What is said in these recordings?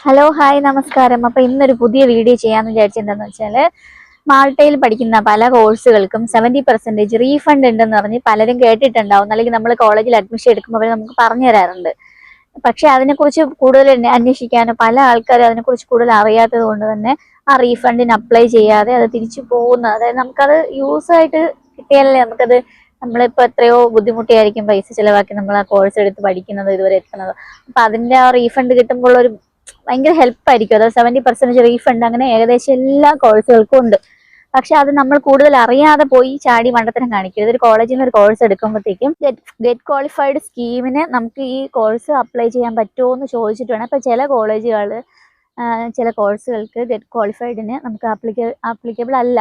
Hello hi നമസ്കാരം. അപ്പോൾ ഇന്നൊരു പുതിയ വീഡിയോ ചെയ്യാമെന്ന് വിചാരിച്ചെന്താണെന്ന് വെച്ചാൽ, മാൾട്ടയിൽ പഠിക്കുന്ന പല കോഴ്സുകൾക്കും 70% റീഫണ്ട് ഉണ്ടെന്ന് പറഞ്ഞ് പലരും കേട്ടിട്ടുണ്ടാവും, അല്ലെങ്കിൽ നമ്മൾ കോളേജിൽ അഡ്മിഷൻ എടുക്കുമ്പോൾ അവർ നമുക്ക് പറഞ്ഞു തരാറുണ്ട്. പക്ഷെ അതിനെക്കുറിച്ച് കൂടുതൽ അന്വേഷിക്കാനോ പല ആൾക്കാരും അതിനെക്കുറിച്ച് കൂടുതൽ അറിയാത്തത് കൊണ്ട് തന്നെ ആ റീഫണ്ടിന് അപ്ലൈ ചെയ്യാതെ അത് തിരിച്ചു പോകുന്നത്, അതായത് നമുക്കത് യൂസ് ആയിട്ട് കിട്ടിയാലല്ലേ നമുക്കത്, നമ്മളിപ്പോൾ എത്രയോ ബുദ്ധിമുട്ടിയായിരിക്കും പൈസ ചിലവാക്കി നമ്മൾ ആ കോഴ്സ് എടുത്ത് പഠിക്കുന്നത്, ഇതുവരെ എത്തുന്നത്. അപ്പം അതിൻ്റെ ആ റീഫണ്ട് കിട്ടുമ്പോൾ ഒരു ഭയങ്കര ഹെൽപ്പായിരിക്കും. അത് 70% റീഫണ്ട് അങ്ങനെ ഏകദേശം എല്ലാ കോഴ്സുകൾക്കും ഉണ്ട്. പക്ഷെ അത് നമ്മൾ കൂടുതൽ അറിയാതെ പോയി ചാടി മണ്ടത്തരം കാണിക്കരുത്. ഒരു കോളേജിൽ നിന്ന് ഒരു കോഴ്സ് എടുക്കുമ്പോഴത്തേക്കും ഗെറ്റ് ക്വാളിഫൈഡ് സ്കീമിന് നമുക്ക് ഈ കോഴ്സ് അപ്ലൈ ചെയ്യാൻ പറ്റുമോ എന്ന് ചോദിച്ചിട്ട് വേണം. ഇപ്പം ചില കോഴ്സുകൾക്ക് ഗെറ്റ് ക്വാളിഫൈഡിന് നമുക്ക് ആപ്ലിക്കബിൾ അല്ല.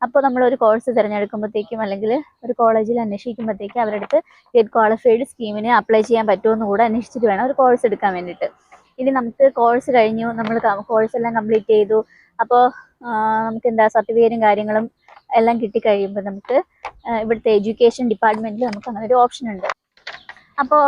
അപ്പോൾ നമ്മളൊരു കോഴ്സ് തിരഞ്ഞെടുക്കുമ്പോഴത്തേക്കും അല്ലെങ്കിൽ ഒരു കോളേജിൽ അന്വേഷിക്കുമ്പോഴത്തേക്കും അവരുടെ അടുത്ത് ഗെറ്റ് ക്വാളിഫൈഡ് സ്കീമിന് അപ്ലൈ ചെയ്യാൻ പറ്റുമോ എന്ന് കൂടെ അന്വേഷിച്ചിട്ട് വേണം ഒരു കോഴ്സ് എടുക്കാൻ വേണ്ടിയിട്ട്. ഇനി നമുക്ക് കോഴ്സ് കഴിഞ്ഞു, നമ്മൾ കോഴ്സ് എല്ലാം കംപ്ലീറ്റ് ചെയ്തു, അപ്പോൾ നമുക്ക് എന്താ സർട്ടിഫിക്കറ്റും കാര്യങ്ങളും എല്ലാം കിട്ടിക്കഴിയുമ്പോൾ നമുക്ക് ഇവിടുത്തെ എഡ്യൂക്കേഷൻ ഡിപ്പാർട്ട്മെൻറ്റിൽ നമുക്ക് അങ്ങനെ ഒരു ഓപ്ഷൻ ഉണ്ട്. അപ്പോൾ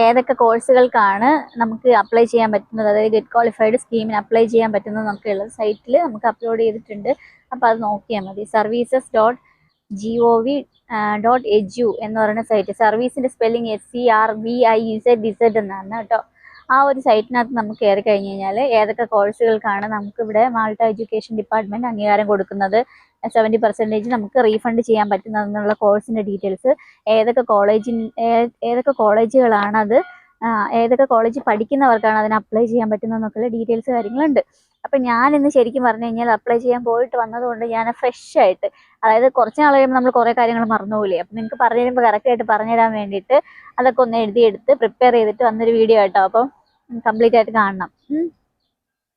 ഏതൊക്കെ കോഴ്സുകൾക്കാണ് നമുക്ക് അപ്ലൈ ചെയ്യാൻ പറ്റുന്നത്, അതായത് ഗെറ്റ് ക്വാളിഫൈഡ് സ്കീമിന് അപ്ലൈ ചെയ്യാൻ പറ്റുന്നത് നമുക്കുള്ള സൈറ്റിൽ നമുക്ക് അപ്ലോഡ് ചെയ്തിട്ടുണ്ട്. അപ്പോൾ അത് നോക്കിയാൽ മതി. services.gov.edu എന്ന് പറയുന്ന സൈറ്റ്. സർവീസിൻ്റെ സ്പെല്ലിംഗ് SERVISEZ എന്നാണ് കേട്ടോ. ആ ഒരു സൈറ്റിനകത്ത് നമുക്ക് കയറി കഴിഞ്ഞ് കഴിഞ്ഞാൽ ഏതൊക്കെ കോഴ്സുകൾക്കാണ് നമുക്കിവിടെ മാൾട്ട എഡ്യൂക്കേഷൻ ഡിപ്പാർട്ട്മെൻറ്റ് അംഗീകാരം കൊടുക്കുന്നത്, 70% നമുക്ക് റീഫണ്ട് ചെയ്യാൻ പറ്റുന്നതെന്നുള്ള കോഴ്സിൻ്റെ ഡീറ്റെയിൽസ്, ഏതൊക്കെ കോളേജുകളാണത്, ഏതൊക്കെ കോളേജിൽ പഠിക്കുന്നവർക്കാണ് അതിന് അപ്ലൈ ചെയ്യാൻ പറ്റുന്നതെന്നൊക്കെയുള്ള ഡീറ്റെയിൽസ് കാര്യങ്ങളുണ്ട്. അപ്പം ഞാനിന്ന് ശരിക്കും പറഞ്ഞു കഴിഞ്ഞാൽ അപ്ലൈ ചെയ്യാൻ പോയിട്ട് വന്നതുകൊണ്ട് ഞാൻ ഫ്രഷ് ആയിട്ട്, അതായത് കുറച്ച് നാൾ കഴിയുമ്പോൾ നമ്മൾ കുറേ കാര്യങ്ങൾ മറന്നുപോകില്ലേ, അപ്പം നിങ്ങൾക്ക് പറഞ്ഞു തരുമ്പോൾ കറക്റ്റായിട്ട് പറഞ്ഞുതരാൻ വേണ്ടിയിട്ട് അതൊക്കെ ഒന്ന് എഴുതിയെടുത്ത് പ്രിപ്പയർ ചെയ്തിട്ട് വന്നൊരു വീഡിയോ കേട്ടോ. അപ്പം കംപ്ലീറ്റ് ആയിട്ട് കാണണം.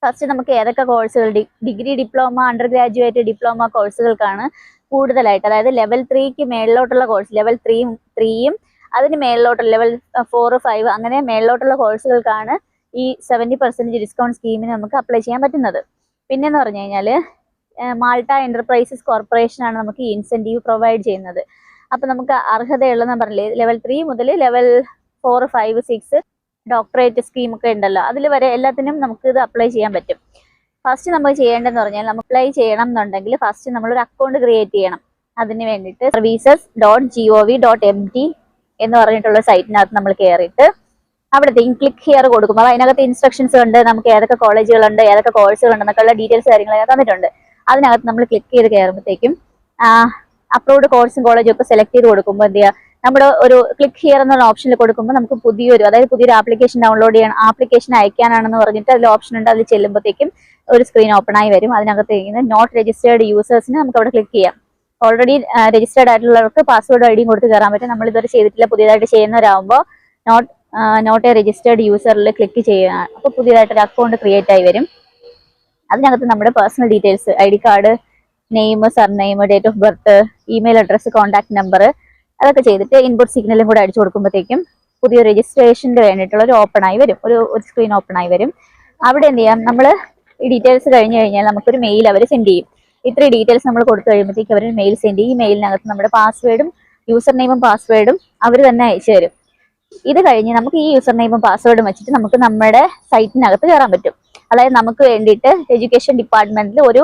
ഫസ്റ്റ് നമുക്ക് ഏതൊക്കെ കോഴ്സുകൾ, degree, diploma, undergraduate, diploma കോഴ്സുകൾക്കാണ് കൂടുതലായിട്ട്, അതായത് ലെവൽ 3ക്ക് മേളിലോട്ടുള്ള കോഴ്സ്, ലെവൽ 3യും അതിന് മേളിലോട്ടുള്ള ലെവൽ 4, 5 അങ്ങനെ മേളിലോട്ടുള്ള കോഴ്സുകൾക്കാണ് ഈ 70% ഡിസ്കൗണ്ട് സ്കീമിന് നമുക്ക് അപ്ലൈ ചെയ്യാൻ പറ്റുന്നത്. പിന്നെന്ന് പറഞ്ഞു കഴിഞ്ഞാൽ മാൾട്ട എന്റർപ്രൈസസ് കോർപ്പറേഷനാണ് നമുക്ക് ഈ ഇൻസെൻറ്റീവ് പ്രൊവൈഡ് ചെയ്യുന്നത്. അപ്പം നമുക്ക് അർഹതയുള്ളതെന്ന് പറഞ്ഞില്ലേ, ലെവൽ 3 മുതൽ ലെവൽ 4, 5, 6 ഡോക്ടറേറ്റ് സ്കീമൊക്കെ ഉണ്ടല്ലോ, അതിൽ വരെ എല്ലാത്തിനും നമുക്ക് ഇത് അപ്ലൈ ചെയ്യാൻ പറ്റും. ഫസ്റ്റ് നമ്മൾ ചെയ്യേണ്ടതെന്ന് പറഞ്ഞാൽ, നമുക്ക് അപ്ലൈ ചെയ്യണം എന്നുണ്ടെങ്കിൽ ഫസ്റ്റ് നമ്മളൊരു അക്കൗണ്ട് ക്രിയേറ്റ് ചെയ്യണം. അതിന് വേണ്ടിയിട്ട് services.gov.mt എന്ന് പറഞ്ഞിട്ടുള്ള സൈറ്റിനകത്ത് നമ്മൾ കയറിയിട്ട് അവിടത്തേക്കും ക്ലിക്ക് ഹിയർ കൊടുക്കുമ്പോൾ അതിനകത്ത് ഇൻസ്ട്രക്ഷൻസ് ഉണ്ട്, നമുക്ക് ഏതൊക്കെ കോളേജുകളുണ്ട്, ഏതൊക്കെ കോഴ്സുകളുണ്ടെന്നൊക്കെയുള്ള ഡീറ്റെയിൽസ് കാര്യങ്ങൾ തന്നിട്ടുണ്ട്. അതിനകത്ത് നമ്മൾ ക്ലിക്ക് ചെയ്ത് കയറുമ്പോഴത്തേക്കും അപ്ലോഡ് കോഴ്സും കോളേജും ഒക്കെ സെലക്ട് ചെയ്ത് കൊടുക്കുമ്പോൾ എന്ത് ചെയ്യുക, നമ്മുടെ ഒരു ക്ലിക്ക് ഹിയർ എന്നുള്ള ഓപ്ഷനിൽ കൊടുക്കുമ്പോൾ നമുക്ക് പുതിയൊരു ആപ്ലിക്കേഷൻ ഡൗൺലോഡ് ചെയ്യണം, ആപ്ലിക്കേഷൻ അയക്കാനാണെന്ന് പറഞ്ഞിട്ട് അതിൽ ഓപ്ഷൻ ഉണ്ട്. അതിൽ ചെല്ലുമ്പോഴത്തേക്കും ഒരു സ്ക്രീൻ ഓപ്പൺ ആയി വരും. അതിനകത്ത് നോട്ട് രജിസ്റ്റേർഡ് യൂസേഴ്സിന് നമുക്ക് അവിടെ ക്ലിക്ക് ചെയ്യാം. ഓൾറെഡി രജിസ്റ്റേർഡ് ആയിട്ടുള്ളവർക്ക് പാസ്വേഡ് ഐഡിയും കൊടുത്ത് കയറാൻ പറ്റും. നമ്മൾ ഇതുവരെ ചെയ്തിട്ടില്ല, പുതിയതായിട്ട് ചെയ്യുന്നവരാകുമ്പോൾ നോട്ട് എ രജിസ്റ്റേർഡ് യൂസറിൽ ക്ലിക്ക് ചെയ്യുക. അപ്പോൾ പുതിയതായിട്ടൊരു അക്കൗണ്ട് ക്രിയേറ്റ് ആയി വരും. അതിനകത്ത് നമ്മുടെ personal details, ID card, name, surname, date of birth, email address, contact number, അതൊക്കെ ചെയ്തിട്ട് ഇൻപുട്ട് സിഗ്നലും കൂടെ അടിച്ചു കൊടുക്കുമ്പോഴത്തേക്കും പുതിയ രജിസ്ട്രേഷന് വേണ്ടിയിട്ടുള്ള ഒരു ഓപ്പൺ ആയി വരും, ഒരു സ്ക്രീൻ ഓപ്പൺ ആയി വരും. അവിടെ എന്ത് ചെയ്യാം, നമ്മൾ ഈ ഡീറ്റെയിൽസ് കഴിഞ്ഞ് കഴിഞ്ഞാൽ നമുക്കൊരു മെയിൽ അവർ സെൻഡ് ചെയ്യും. ഇത്രയും ഡീറ്റെയിൽസ് നമ്മൾ കൊടുത്തു കഴിയുമ്പോഴത്തേക്കും അവർ മെയിൽ സെൻഡ് ചെയ്യും. ഈ മെയിലിനകത്ത് നമ്മുടെ പാസ്വേഡും യൂസർ നെയിമും പാസ്വേഡും അവർ തന്നെ അയച്ചു തരും. ഇത് കഴിഞ്ഞ് നമുക്ക് ഈ യൂസർ നെയിമും പാസ്വേഡും വെച്ചിട്ട് നമുക്ക് നമ്മുടെ സൈറ്റിനകത്ത് കയറാൻ പറ്റും. അതായത് നമുക്ക് വേണ്ടിയിട്ട് എഡ്യൂക്കേഷൻ ഡിപ്പാർട്ട്മെന്റിൽ ഒരു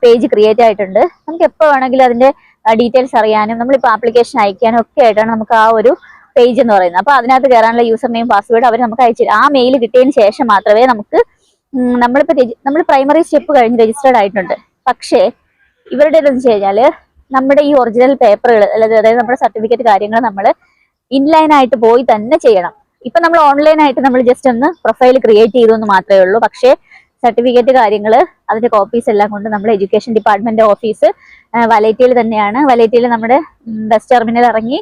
പേജ് ക്രിയേറ്റ് ആയിട്ടുണ്ട്. നമുക്ക് എപ്പോൾ വേണമെങ്കിലും അതിന്റെ ഡീറ്റെയിൽസ് അറിയാനും നമ്മളിപ്പോൾ ആപ്ലിക്കേഷൻ അയക്കാനും ഒക്കെ ആയിട്ടാണ് നമുക്ക് ആ ഒരു പേജ് എന്ന് പറയുന്നത്. അപ്പോൾ അതിനകത്ത് കയറാനുള്ള യൂസർ നെയിം പാസ്വേഡ് അവർ നമുക്ക് അയച്ചു തരും. ആ മെയിൽ കിട്ടിയതിന് ശേഷം മാത്രമേ നമുക്ക്, നമ്മൾ പ്രൈമറി സ്റ്റെപ്പ് കഴിഞ്ഞ് രജിസ്റ്റേർഡ് ആയിട്ടുണ്ട്. പക്ഷേ ഇവരുടെ എന്ന് വെച്ച് കഴിഞ്ഞാൽ നമ്മുടെ ഈ ഒറിജിനൽ പേപ്പറുകൾ, അതായത് നമ്മുടെ സർട്ടിഫിക്കറ്റ് കാര്യങ്ങൾ നമ്മൾ ഇൻലൈനായിട്ട് പോയി തന്നെ ചെയ്യണം. ഇപ്പം നമ്മൾ ഓൺലൈനായിട്ട് നമ്മൾ ജസ്റ്റ് ഒന്ന് പ്രൊഫൈൽ ക്രിയേറ്റ് ചെയ്തു എന്ന് മാത്രമേ ഉള്ളൂ. പക്ഷേ സർട്ടിഫിക്കറ്റ് കാര്യങ്ങൾ അതിന്റെ കോപ്പീസ് എല്ലാം കൊണ്ട് നമ്മൾ എഡ്യൂക്കേഷൻ ഡിപ്പാർട്ട്മെന്റ് ഓഫീസ് വലൈറ്റിയിൽ തന്നെയാണ്. വലൈറ്റിയിൽ നമ്മുടെ ബസ് ടെർമിനൽ ഇറങ്ങി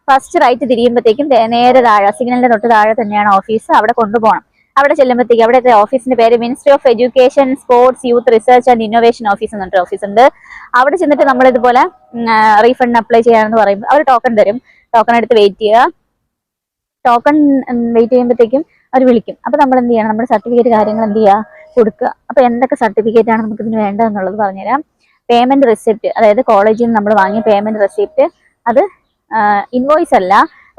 ഫസ്റ്റ് റൈറ്റ് തിരിയുമ്പോഴത്തേക്കും നേരെ താഴെ, സിഗ്നലിന്റെ തൊട്ട് താഴെ തന്നെയാണ് ഓഫീസ്. അവിടെ കൊണ്ടുപോകണം. അവിടെ ചെല്ലുമ്പോഴത്തേക്കും അവിടുത്തെ ഓഫീസിന്റെ പേര് ministry of education, sports, youth, research and innovation office എന്നിട്ട് ഓഫീസ് ഉണ്ട്. അവിടെ ചെന്നിട്ട് നമ്മൾ ഇതുപോലെ റീഫണ്ട് അപ്ലൈ ചെയ്യാമെന്ന് പറയുമ്പോൾ അവർ ടോക്കൺ തരും. ടോക്കൺ എടുത്ത് വെയിറ്റ് ചെയ്യുക. ടോക്കൺ വെയിറ്റ് ചെയ്യുമ്പോഴത്തേക്കും അവർ വിളിക്കും. അപ്പോൾ നമ്മൾ എന്ത് ചെയ്യണം, നമ്മുടെ സർട്ടിഫിക്കറ്റ് കാര്യങ്ങൾ എന്ത് ചെയ്യുക, കൊടുക്കുക. അപ്പോൾ എന്തൊക്കെ സർട്ടിഫിക്കറ്റ് ആണ് നമുക്ക് ഇതിന് വേണ്ടതെന്നുള്ളത് പറഞ്ഞുതരാം. പേയ്മെന്റ് റെസിപ്റ്റ്, അതായത് കോളേജിൽ നിന്ന് നമ്മൾ വാങ്ങിയ പേയ്മെന്റ് റെസിപ്റ്റ്, അത് ഇൻവോയ്സ് അല്ല,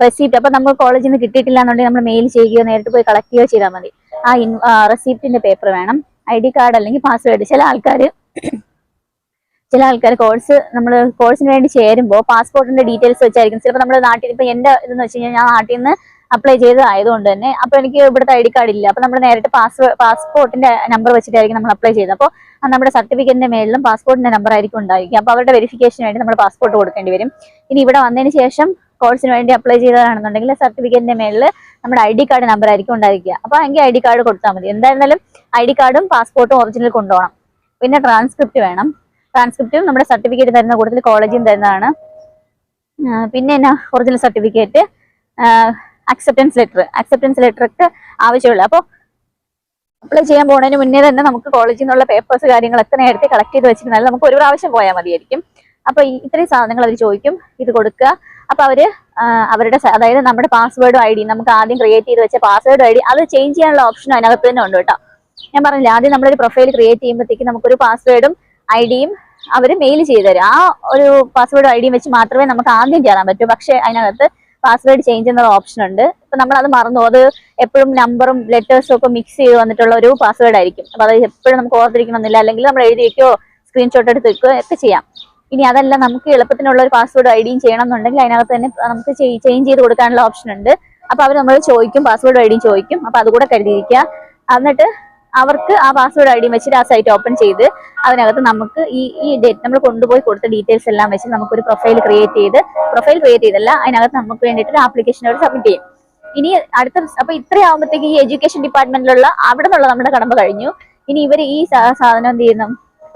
റെസിപ്റ്റ്. അപ്പോൾ നമ്മൾ കോളേജിൽ നിന്ന് കിട്ടിയിട്ടില്ല എന്നുണ്ടെങ്കിൽ നമ്മൾ മെയിൽ ചെയ്യുകയോ നേരിട്ട് പോയി കളക്ട് ചെയ്യുകയോ ചെയ്താൽ മതി. റെസിപ്റ്റിന്റെ പേപ്പർ വേണം, ID കാർഡ് അല്ലെങ്കിൽ പാസ്വേഡ്. ചില ആൾക്കാർ കോഴ്സിന് വേണ്ടി ചേരുമ്പോൾ പാസ്പോർട്ടിന്റെ ഡീറ്റെയിൽസ് വെച്ചായിരിക്കും. ചിലപ്പോൾ നമ്മുടെ നാട്ടിൽ ഇപ്പൊ എന്റെ ഇതെന്ന് വെച്ച് കഴിഞ്ഞാൽ ഞാൻ നാട്ടിൽ നിന്ന് അപ്ലൈ ചെയ്തതായതുകൊണ്ട് തന്നെ അപ്പൊ എനിക്ക് ഇവിടുത്തെ ID കാർഡ് ഇല്ല. അപ്പൊ നമ്മൾ നേരിട്ട് പാസ്പോർട്ടിന്റെ നമ്പർ വെച്ചിട്ടായിരിക്കും നമ്മൾ അപ്ലൈ ചെയ്തത്. അപ്പോൾ നമ്മുടെ സർട്ടിഫിക്കറ്റിന്റെ മേളിലും പാസ്പോർട്ടിന്റെ നമ്പർ ആയിരിക്കും ഉണ്ടായിരിക്കും. അപ്പൊ അവരുടെ വെരിഫിക്കേഷന് വേണ്ടി നമ്മൾ പാസ്പോർട്ട് കൊടുക്കേണ്ടി വരും. ഇനി ഇവിടെ വന്നതിന് ശേഷം കോഴ്സിന് വേണ്ടി അപ്ലൈ ചെയ്തതാണെന്നുണ്ടെങ്കിൽ സർട്ടിഫിക്കറ്റിന്റെ മേളിൽ നമ്മുടെ ID കാർഡ് നമ്പർ ആയിരിക്കും ഉണ്ടായിരിക്കുക. അപ്പൊ എങ്കിൽ ID കാർഡ് കൊടുത്താൽ മതി. എന്തായിരുന്നാലും ID കാർഡും പാസ്പോർട്ടും ഒറിജിനൽ കൊണ്ടുപോകണം. പിന്നെ ട്രാൻസ്ക്രിപ്റ്റ് വേണം. ട്രാൻസ്ക്രിപ്റ്റും നമ്മുടെ സർട്ടിഫിക്കറ്റ് തരുന്ന കൂട്ടത്തിൽ കോളേജിൽ തരുന്നതാണ്. പിന്നെ എന്നാ ഒറിജിനൽ സർട്ടിഫിക്കറ്റ്, അക്സെപ്റ്റൻസ് ലെറ്റർ ഒക്കെ ആവശ്യമുള്ളൂ. അപ്പോൾ അപ്ലൈ ചെയ്യാൻ പോകുന്നതിന് മുന്നേ തന്നെ നമുക്ക് കോളേജിൽ നിന്നുള്ള പേപ്പേഴ്സ് കാര്യങ്ങളൊക്കെ നേരത്തെ കളക്ട് ചെയ്ത് വെച്ചിരുന്നാൽ നമുക്ക് ഒരു പ്രാവശ്യം പോയാൽ മതിയായിരിക്കും. അപ്പൊ ഇത്രയും സാധനങ്ങൾ അവർ ചോദിക്കും, ഇത് കൊടുക്കുക. അപ്പൊ അവരുടെ അതായത് നമ്മുടെ പാസ്വേഡും ID, നമുക്ക് ആദ്യം ക്രിയേറ്റ് ചെയ്ത് വെച്ച പാസ്വേഡ് ID അത് ചേഞ്ച് ചെയ്യാനുള്ള ഓപ്ഷൻ അതിനകത്ത് തന്നെ ഉണ്ട് കേട്ടോ. ഞാൻ പറഞ്ഞില്ല, ആദ്യം നമ്മളൊരു പ്രൊഫൈൽ ക്രിയേറ്റ് ചെയ്യുമ്പോഴത്തേക്ക് നമുക്കൊരു പാസ്വേഡും ID-യും അവർ മെയിൽ ചെയ്തു തരും. ആ ഒരു പാസ്വേഡും ID-യും വെച്ച് മാത്രമേ നമുക്ക് ആദ്യം കയറാൻ പറ്റൂ. പക്ഷെ അതിനകത്ത് പാസ്വേഡ് ചേഞ്ച് എന്നുള്ള ഓപ്ഷൻ ഉണ്ട്. ഇപ്പൊ നമ്മൾ അത് മറന്നു, അത് എപ്പോഴും നമ്പറും ലെറ്റേഴ്സും ഒക്കെ മിക്സ് ചെയ്ത് വന്നിട്ടുള്ള ഒരു പാസ്വേഡ് ആയിരിക്കും. അപ്പൊ അത് എപ്പോഴും നമുക്ക് ഓർത്തിരിക്കണമെന്നില്ല, അല്ലെങ്കിൽ നമ്മൾ എഴുതി വെക്കോ സ്ക്രീൻഷോട്ട് എടുത്ത് വെക്കുകയോ ഒക്കെ ചെയ്യാം. ഇനി അതല്ല, നമുക്ക് എളുപ്പത്തിനുള്ള ഒരു പാസ്വേഡ് ID-യും ചെയ്യണം എന്നുണ്ടെങ്കിൽ അതിനകത്ത് തന്നെ നമുക്ക് ചേഞ്ച് ചെയ്ത് കൊടുക്കാനുള്ള ഓപ്ഷൻ ഉണ്ട്. അപ്പൊ അവർ നമ്മൾ ചോദിക്കും, പാസ്വേഡ് ID-യും ചോദിക്കും. അപ്പൊ അതുകൂടെ കരുതിയിരിക്കുക. എന്നിട്ട് അവർക്ക് ആ പാസ്വേഡ് ID-യും വെച്ചിട്ട് ആ സൈറ്റ് ഓപ്പൺ ചെയ്ത് അതിനകത്ത് നമുക്ക് ഈ ഡേറ്റ് നമ്മൾ കൊണ്ടുപോയി കൊടുത്ത ഡീറ്റെയിൽസ് എല്ലാം വെച്ച് നമുക്കൊരു പ്രൊഫൈൽ ക്രിയേറ്റ് ചെയ്തല്ല അതിനകത്ത് നമുക്ക് വേണ്ടിയിട്ട് ഒരു ആപ്ലിക്കേഷൻ അവർ സബ്മിറ്റ് ചെയ്യും. ഇനി അപ്പൊ ഇത്രയാവുമ്പോഴത്തേക്ക് ഈ എഡ്യൂക്കേഷൻ ഡിപ്പാർട്ട്മെന്റിലുള്ള അവിടെ നിന്നുള്ള നമ്മുടെ കടമ്പ കഴിഞ്ഞു. ഇനി ഇവർ ഈ സാധനം എന്ത് ചെയ്യുന്നു,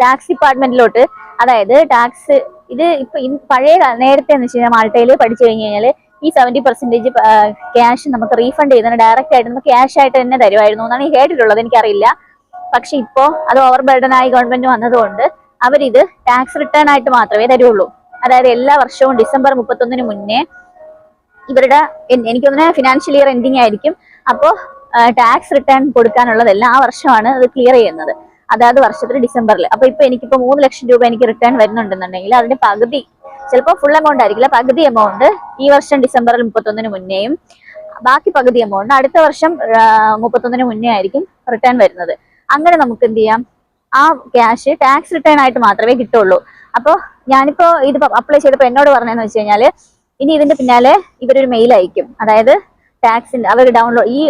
ടാക്സ് ഡിപ്പാർട്ട്മെന്റിലോട്ട്, അതായത് ടാക്സ് ഇത് ഇപ്പൊ പഴയ നേരത്തെ എന്ന് വെച്ച് കഴിഞ്ഞാൽ മാൾട്ടയിൽ പഠിച്ചു കഴിഞ്ഞ് കഴിഞ്ഞാൽ ഈ 70% ക്യാഷ് നമുക്ക് റീഫണ്ട് ചെയ്തതിന് ഡയറക്റ്റ് ആയിട്ട് നമുക്ക് ക്യാഷ് ആയിട്ട് തന്നെ തരുമായിരുന്നു എന്നാണ് ഈ കേട്ടിട്ടുള്ളത്, എനിക്കറിയില്ല. പക്ഷെ ഇപ്പോ അത് ഓവർ ബർഡനായി ഗവൺമെന്റ് വന്നതുകൊണ്ട് അവരിത് ടാക്സ് റിട്ടേൺ ആയിട്ട് മാത്രമേ തരുള്ളൂ. അതായത് എല്ലാ വർഷവും ഡിസംബർ 31 മുന്നേ ഇവരുടെ എനിക്ക് തോന്നുന്നത് ഫിനാൻഷ്യൽ ഇയർ എൻഡിങ് ആയിരിക്കും. അപ്പോൾ ടാക്സ് റിട്ടേൺ കൊടുക്കാനുള്ളതെല്ലാം ആ വർഷമാണ് അത് ക്ലിയർ ചെയ്യുന്നത്, അതായത് വർഷത്തിൽ ഡിസംബറിൽ. അപ്പൊ എനിക്കിപ്പോ 3 ലക്ഷം രൂപ എനിക്ക് റിട്ടേൺ വരുന്നുണ്ടെന്നുണ്ടെങ്കിൽ അതിന്റെ പകുതി, ചിലപ്പോൾ ഫുൾ എമൗണ്ട് ആയിരിക്കില്ല, പകുതി എമൗണ്ട് ഈ വർഷം ഡിസംബറിൽ 31 മുന്നേയും ബാക്കി പകുതി എമൗണ്ട് അടുത്ത വർഷം 31 മുന്നേ ആയിരിക്കും റിട്ടേൺ വരുന്നത്. അങ്ങനെ നമുക്ക് എന്ത് ചെയ്യാം, ആ ക്യാഷ് ടാക്സ് റിട്ടേൺ ആയിട്ട് മാത്രമേ കിട്ടുള്ളൂ. അപ്പോൾ ഞാനിപ്പോ ഇത് അപ്ലൈ ചെയ്തപ്പോൾ എന്നോട് പറഞ്ഞതെന്ന് വെച്ച് കഴിഞ്ഞാൽ ഇനി ഇതിന്റെ പിന്നാലെ ഇവരൊരു മെയിൽ അയക്കും. അതായത് ടാക്സിന്റെ അവർ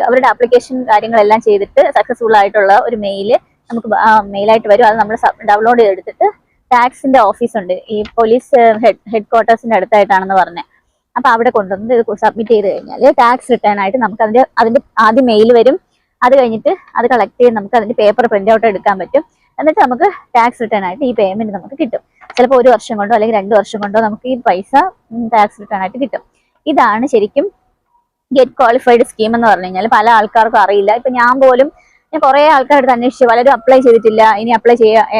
അവരുടെ ആപ്ലിക്കേഷൻ കാര്യങ്ങളെല്ലാം ചെയ്തിട്ട് സക്സസ്ഫുൾ ആയിട്ടുള്ള ഒരു മെയില് നമുക്ക് മെയിലായിട്ട് വരും. അത് നമ്മൾ ഡൗൺലോഡ് ചെയ്തെടുത്തിട്ട് ടാക്സിന്റെ ഓഫീസ് ഉണ്ട്, ഈ പോലീസ് ഹെഡ് ക്വാർട്ടേഴ്സിന്റെ അടുത്തായിട്ടാണെന്ന് പറഞ്ഞത്. അപ്പൊ അവിടെ കൊണ്ടുവന്ന് ഇത് സബ്മിറ്റ് ചെയ്ത് കഴിഞ്ഞാൽ ടാക്സ് റിട്ടേൺ ആയിട്ട് നമുക്ക് അതിന്റെ ആദ്യം മെയിൽ വരും. അത് കഴിഞ്ഞിട്ട് അത് കളക്ട് ചെയ്ത് നമുക്ക് അതിന്റെ പേപ്പർ പ്രിന്റ് ഔട്ട് എടുക്കാൻ പറ്റും. എന്നിട്ട് നമുക്ക് ടാക്സ് റിട്ടേൺ ആയിട്ട് ഈ പേയ്മെന്റ് നമുക്ക് കിട്ടും. ചിലപ്പോൾ 1 വർഷം കൊണ്ടോ അല്ലെങ്കിൽ 2 വർഷം കൊണ്ടോ നമുക്ക് ഈ പൈസ ടാക്സ് റിട്ടേൺ ആയിട്ട് കിട്ടും. ഇതാണ് ശരിക്കും ഗെറ്റ് ക്വാളിഫൈഡ് സ്കീം എന്ന് പറഞ്ഞു കഴിഞ്ഞാൽ. പല ആൾക്കാർക്കും അറിയില്ല. ഇപ്പൊ ഞാൻ കുറെ ആൾക്കാരുടെ അന്വേഷിച്ചു, പലരും അപ്ലൈ ചെയ്തിട്ടില്ല, ഇനി അപ്ലൈ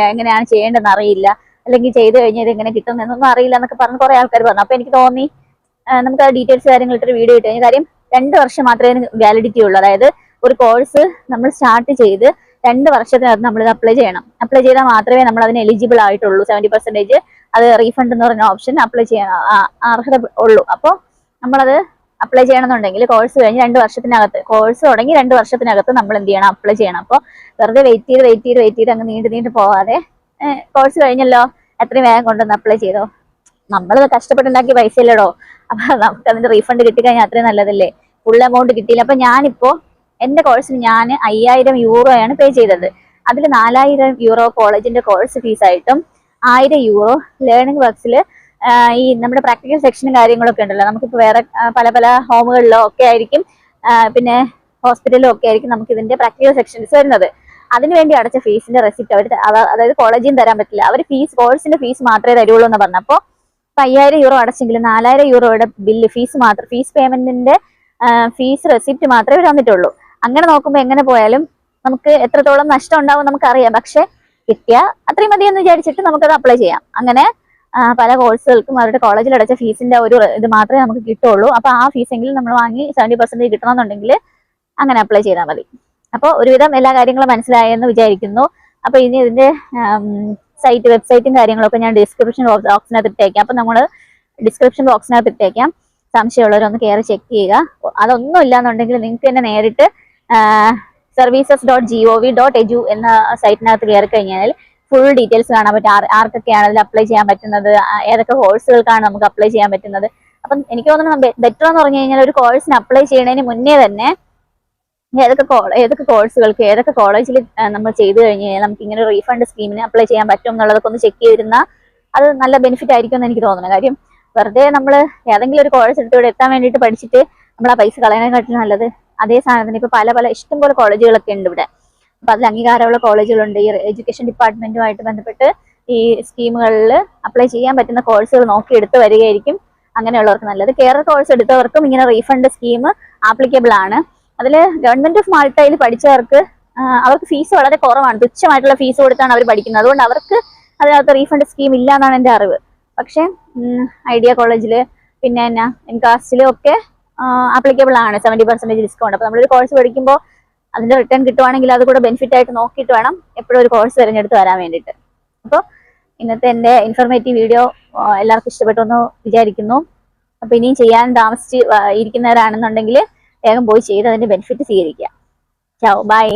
എങ്ങനെയാണ് ചെയ്യേണ്ടതെന്ന് അറിയില്ല, അല്ലെങ്കിൽ ചെയ്ത് കഴിഞ്ഞാൽ ഇത് എങ്ങനെ കിട്ടും എന്നൊന്നും അറിയില്ല എന്നൊക്കെ പറഞ്ഞ് കുറെ ആൾക്കാർ പറഞ്ഞു. അപ്പൊ എനിക്ക് തോന്നി നമുക്ക് ആ ഡീറ്റെയിൽസ് കാര്യങ്ങൾ ഇട്ടൊരു വീഡിയോ ഇട്ട് കഴിഞ്ഞാൽ, കാര്യം 2 വർഷം മാത്രമേ വാലിഡിറ്റി ഉള്ളൂ. അതായത് ഒരു കോഴ്സ് നമ്മൾ സ്റ്റാർട്ട് ചെയ്ത് 2 വർഷത്തിനകത്ത് നമ്മൾ ഇത് അപ്ലൈ ചെയ്യണം. അപ്ലൈ ചെയ്താൽ മാത്രമേ നമ്മൾ അതിന് എലിജിബിൾ ആയിട്ടുള്ളൂ. 70% അത് റീഫണ്ട് എന്ന് പറഞ്ഞ ഓപ്ഷൻ അപ്ലൈ ചെയ്യാൻ അർഹത ഉള്ളൂ. അപ്പോൾ നമ്മളത് അപ്ലൈ ചെയ്യണമെന്നുണ്ടെങ്കിൽ കോഴ്സ് കഴിഞ്ഞ് 2 വർഷത്തിനകത്ത്, കോഴ്സ് തുടങ്ങി 2 വർഷത്തിനകത്ത് നമ്മൾ എന്ത് ചെയ്യണം, അപ്ലൈ ചെയ്യണം. അപ്പോൾ വെറുതെ വെയിറ്റ് ചെയ്ത് അങ്ങ് നീണ്ടു പോവാതെ കോഴ്സ് കഴിഞ്ഞല്ലോ എത്രയും വേഗം കൊണ്ടുവന്ന് അപ്ലൈ ചെയ്തോ. നമ്മൾ കഷ്ടപ്പെട്ടുണ്ടാക്കിയ പൈസ ഇല്ലടോ, അപ്പൊ നമുക്ക് അതിന്റെ റീഫണ്ട് കിട്ടിക്കഴിഞ്ഞാൽ അത്രയും നല്ലതല്ലേ. ഫുൾ എമൗണ്ട് കിട്ടിയില്ല. അപ്പൊ ഞാനിപ്പോ എന്റെ കോഴ്സിന് ഞാൻ 5000 യൂറോയാണ് പേ ചെയ്തത്. അതിൽ 4000 യൂറോ കോളേജിന്റെ കോഴ്സ് ഫീസായിട്ടും 1000 യൂറോ ലേണിംഗ് വർക്സിൽ ഈ നമ്മുടെ പ്രാക്ടിക്കൽ സെക്ഷനും കാര്യങ്ങളൊക്കെ ഉണ്ടല്ലോ, നമുക്കിപ്പോൾ വേറെ പല ഹോമുകളിലോ ഒക്കെ ആയിരിക്കും, പിന്നെ ഹോസ്പിറ്റലിലും ഒക്കെ ആയിരിക്കും നമുക്ക് ഇതിന്റെ പ്രാക്ടിക്കൽ സെക്ഷൻസ് വരുന്നത്. അതിനുവേണ്ടി അടച്ച ഫീസിന്റെ റെസിപ്റ്റ് അവർ, അതായത് കോളേജിൽ തരാൻ പറ്റില്ല, അവർ കോഴ്സിന്റെ ഫീസ് മാത്രമേ തരുള്ളൂ എന്ന് പറഞ്ഞപ്പോൾ 5000 യൂറോ അടച്ചെങ്കിലും 4000 യൂറോയുടെ ബില്ല് ഫീസ് പേയ്മെന്റിന്റെ ഫീസ് റെസിപ്റ്റ് മാത്രമേ അവർ തന്നിട്ടുള്ളൂ. അങ്ങനെ നോക്കുമ്പോൾ എങ്ങനെ പോയാലും നമുക്ക് എത്രത്തോളം നഷ്ടം ഉണ്ടാവും നമുക്കറിയാം. പക്ഷെ കിട്ടിയാൽ അത്രയും മതി എന്ന് വിചാരിച്ചിട്ട് നമുക്കത് അപ്ലൈ ചെയ്യാം. അങ്ങനെ പല കോഴ്സുകൾക്കും അവരുടെ കോളേജിൽ അടച്ച ഫീസിന്റെ ഒരു ഇത് മാത്രമേ നമുക്ക് കിട്ടുള്ളൂ. അപ്പൊ ആ ഫീസെങ്കിലും നമ്മൾ വാങ്ങി 70% കിട്ടണമെന്നുണ്ടെങ്കിൽ അങ്ങനെ അപ്ലൈ ചെയ്താൽ മതി. അപ്പോൾ ഒരുവിധം എല്ലാ കാര്യങ്ങളും മനസ്സിലായെന്ന് വിചാരിക്കുന്നു. അപ്പൊ ഇനി ഇതിന്റെ വെബ്സൈറ്റും കാര്യങ്ങളൊക്കെ ഞാൻ ഡിസ്ക്രിപ്ഷൻ ബോക്സിനകത്ത് ഇട്ടേക്കാം. അപ്പൊ നമ്മൾ ഡിസ്ക്രിപ്ഷൻ ബോക്സിനകത്ത് ഇട്ടേക്കാം. സംശയമുള്ളവരൊന്ന് കയറി ചെക്ക് ചെയ്യുക. അതൊന്നും ഇല്ലാന്നുണ്ടെങ്കിൽ നിങ്ങൾക്ക് തന്നെ നേരിട്ട് services.gov.edu എന്ന സൈറ്റിനകത്ത് കയറി കഴിഞ്ഞാൽ ഫുൾ ഡീറ്റെയിൽസ് കാണാൻ പറ്റും. ആർക്കൊക്കെയാണ് അതിൽ അപ്ലൈ ചെയ്യാൻ പറ്റുന്നത്, ഏതൊക്കെ കോഴ്സുകൾക്കാണ് നമുക്ക് അപ്ലൈ ചെയ്യാൻ പറ്റുന്നത്. അപ്പം എനിക്ക് തോന്നുന്നു ബെറ്റർ എന്ന് പറഞ്ഞു കഴിഞ്ഞാൽ ഒരു കോഴ്സിന് അപ്ലൈ ചെയ്യുന്നതിന് മുന്നേ തന്നെ ഏതൊക്കെ കോഴ്സുകൾക്ക് ഏതൊക്കെ കോളേജിൽ നമ്മൾ ചെയ്തു കഴിഞ്ഞ് കഴിഞ്ഞാൽ നമുക്ക് ഇങ്ങനെ റീഫണ്ട് സ്കീമിന് അപ്ലൈ ചെയ്യാൻ പറ്റും എന്നുള്ളതൊക്കെ ഒന്ന് ചെക്ക് ചെയ്തിരുന്നാൽ അത് നല്ല ബെനിഫിറ്റ് ആയിരിക്കും എന്ന് എനിക്ക് തോന്നുന്നു. കാര്യം വെറുതെ നമ്മൾ ഏതെങ്കിലും ഒരു കോഴ്സ് എടുത്ത് ഇവിടെ എത്താൻ വേണ്ടിയിട്ട് പഠിച്ചിട്ട് നമ്മൾ ആ പൈസ കളയാനായിട്ടും നല്ലത് അതേ സാധനത്തിന് ഇപ്പൊ പല ഇഷ്ടംപോലെ കോളേജുകളൊക്കെ ഉണ്ട് ഇവിടെ. അപ്പൊ അതിൽ അംഗീകാരമുള്ള കോളേജുകളുണ്ട്. ഈ എഡ്യൂക്കേഷൻ ഡിപ്പാർട്ട്മെന്റുമായിട്ട് ബന്ധപ്പെട്ട് ഈ സ്കീമുകളിൽ അപ്ലൈ ചെയ്യാൻ പറ്റുന്ന കോഴ്സുകൾ നോക്കി എടുത്ത് വരികയായിരിക്കും അങ്ങനെയുള്ളവർക്ക് നല്ലത്. കേരള കോഴ്സ് എടുത്തവർക്കും ഇങ്ങനെ റീഫണ്ട് സ്കീം ആപ്ലിക്കബിൾ ആണ്. അതിൽ ഗവൺമെന്റ് ഓഫ് മാൾട്ടയിൽ പഠിച്ചവർക്ക് അവർക്ക് ഫീസ് വളരെ കുറവാണ്, തുച്ഛമായിട്ടുള്ള ഫീസ് കൊടുത്താണ് അവർ പഠിക്കുന്നത്. അതുകൊണ്ട് അവർക്ക് അതിനകത്ത് റീഫണ്ട് സ്കീം ഇല്ല എന്നാണ് എൻ്റെ അറിവ്. പക്ഷെ ഐഡിയ കോളേജിൽ പിന്നെ എന്നാ എൻകാസ്റ്റിലും ഒക്കെ ആപ്ലിക്കബിൾ ആണ് 70% ഡിസ്കൗണ്ട്. അപ്പൊ നമ്മളൊരു കോഴ്സ് പഠിക്കുമ്പോൾ അതിന്റെ റിട്ടേൺ കിട്ടുവാണെങ്കിൽ അത് കൂടെ ബെനിഫിറ്റ് ആയിട്ട് നോക്കിയിട്ട് വേണം എപ്പോഴും ഒരു കോഴ്സ് തിരഞ്ഞെടുത്ത് വരാൻ വേണ്ടിയിട്ട്. അപ്പോൾ ഇന്നത്തെ എൻ്റെ ഇൻഫോർമേറ്റീവ് വീഡിയോ എല്ലാവർക്കും ഇഷ്ടപ്പെട്ടു എന്ന് വിചാരിക്കുന്നു. അപ്പൊ ഇനിയും ചെയ്യാൻ താമസിച്ച് ഇരിക്കുന്നവരാണെന്നുണ്ടെങ്കിൽ വേഗം പോയി ചെയ്ത് അതിന്റെ ബെനിഫിറ്റ് സ്വീകരിക്കുക. ചാओ, ബൈ.